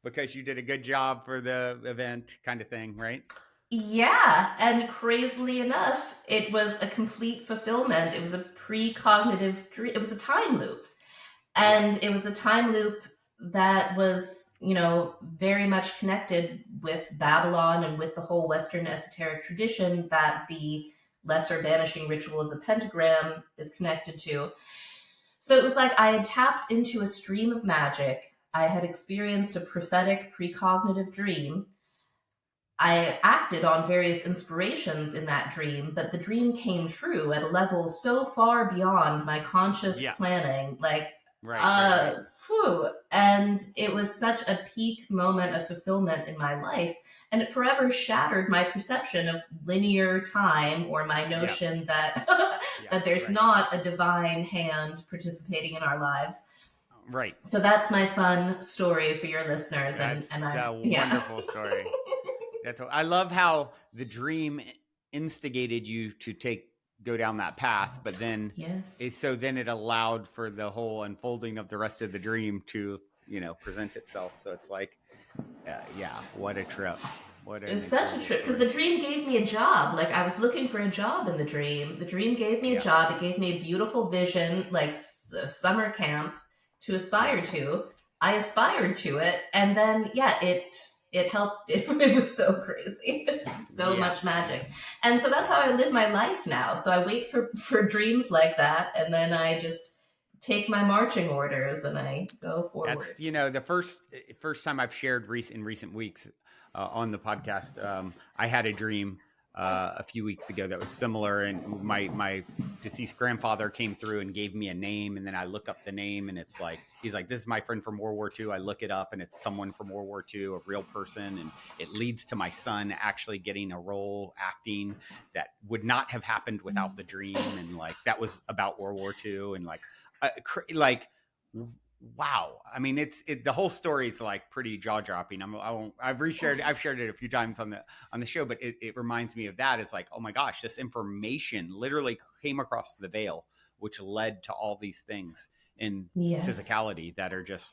because you did a good job for the event kind of thing, right? Yeah. And crazily enough, it was a complete fulfillment. It was a precognitive dream. It was a time loop. And it was a time loop that was, very much connected with Babylon and with the whole Western esoteric tradition that the lesser vanishing ritual of the pentagram is connected to. So it was like I had tapped into a stream of magic. I had experienced a prophetic precognitive dream. I acted on various inspirations in that dream, but the dream came true at a level so far beyond my conscious planning. Right. And it was such a peak moment of fulfillment in my life. And it forever shattered my perception of linear time, or my notion that that there's not a divine hand participating in our lives. Right. So that's my fun story for your listeners. That's a wonderful story. I love how the dream instigated you to go down that path, but then it allowed for the whole unfolding of the rest of the dream to present itself. So it's like what a trip. It was such a trip, because the dream gave me a job. Like, I was looking for a job in the dream. The dream gave me a job. It gave me a beautiful vision, like a summer camp to aspire to. I aspired to it, and then it helped. It was so crazy. It's so much magic. And so that's how I live my life now. So I wait for dreams like that, and then I just take my marching orders and I go forward. That's, the first time I've shared in recent weeks on the podcast, I had a dream a few weeks ago that was similar, and my deceased grandfather came through and gave me a name, and then I look up the name, and it's like, he's like, "This is my friend from World War II." I look it up, and it's someone from World War II, a real person, and it leads to my son actually getting a role acting that would not have happened without the dream, and that was about World War II, and wow. I mean, the whole story is pretty jaw dropping. I've shared it a few times on the show, but it reminds me of that. It's like, oh my gosh, this information literally came across the veil, which led to all these things in physicality that are just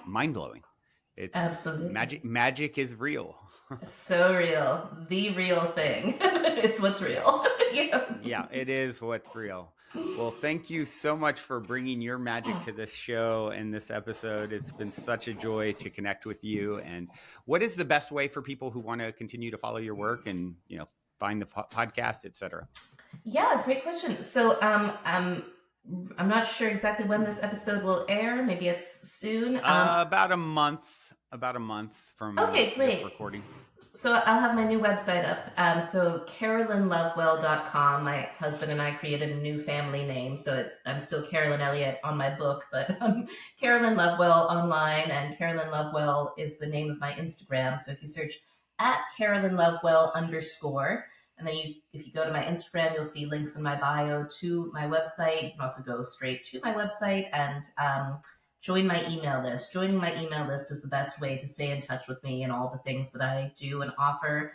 mind blowing. It's absolutely magic is real. So real. The real thing. It's what's real. Yeah, it is what's real. Well, thank you so much for bringing your magic to this show and this episode. It's been such a joy to connect with you. And what is the best way for people who want to continue to follow your work and, find the podcast, et cetera? Yeah, great question. So I'm not sure exactly when this episode will air. Maybe it's soon. About a month from great. this recording. So I'll have my new website up. So carolynlovewell.com. My husband and I created a new family name, so I'm still Carolyn Elliot on my book, but Carolyn Lovewell online, and Carolyn Lovewell is the name of my Instagram. So if you search at Carolyn Lovewell _, and then if you go to my Instagram, you'll see links in my bio to my website. You can also go straight to my website and join my email list. Joining my email list is the best way to stay in touch with me and all the things that I do and offer.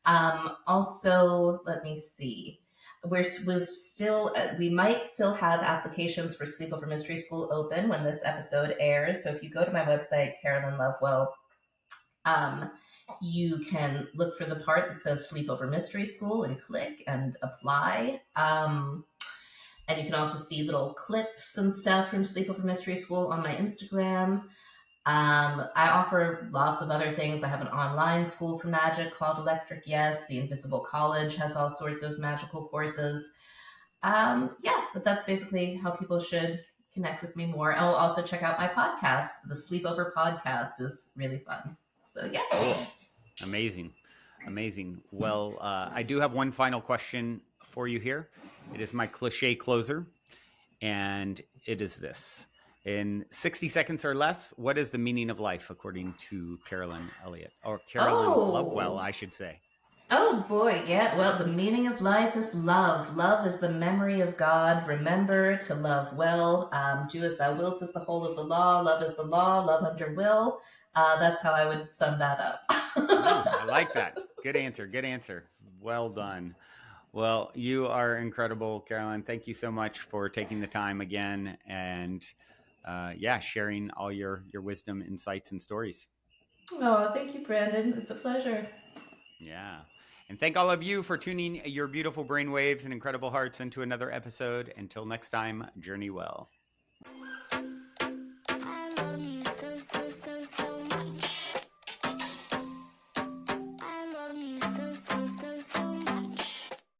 Also, let me see. We might still have applications for Sleepover Mystery School open when this episode airs. So if you go to my website, Carolyn Lovewell, you can look for the part that says Sleepover Mystery School and click and apply. And you can also see little clips and stuff from Sleepover Mystery School on my Instagram. I offer lots of other things. I have an online school for magic called Electric Yes. The Invisible College has all sorts of magical courses. But that's basically how people should connect with me more. Oh, also check out my podcast. The Sleepover Podcast is really fun. So yeah. Cool. Amazing. Well, I do have one final question for you here. It is my cliche closer, and it is this. In 60 seconds or less, what is the meaning of life according to Carolyn Elliot, or Carolyn Lovewell, I should say? Oh boy, yeah. Well, the meaning of life is love. Love is the memory of God. Remember to love well. Do as thou wilt is the whole of the law. Love is the law. Love under will. That's how I would sum that up. I like that. Good answer. Well done. Well, you are incredible, Carolyn. Thank you so much for taking the time again and sharing all your wisdom, insights, and stories. Oh, thank you, Brandon. It's a pleasure. Yeah. And thank all of you for tuning your beautiful brainwaves and incredible hearts into another episode. Until next time, journey well.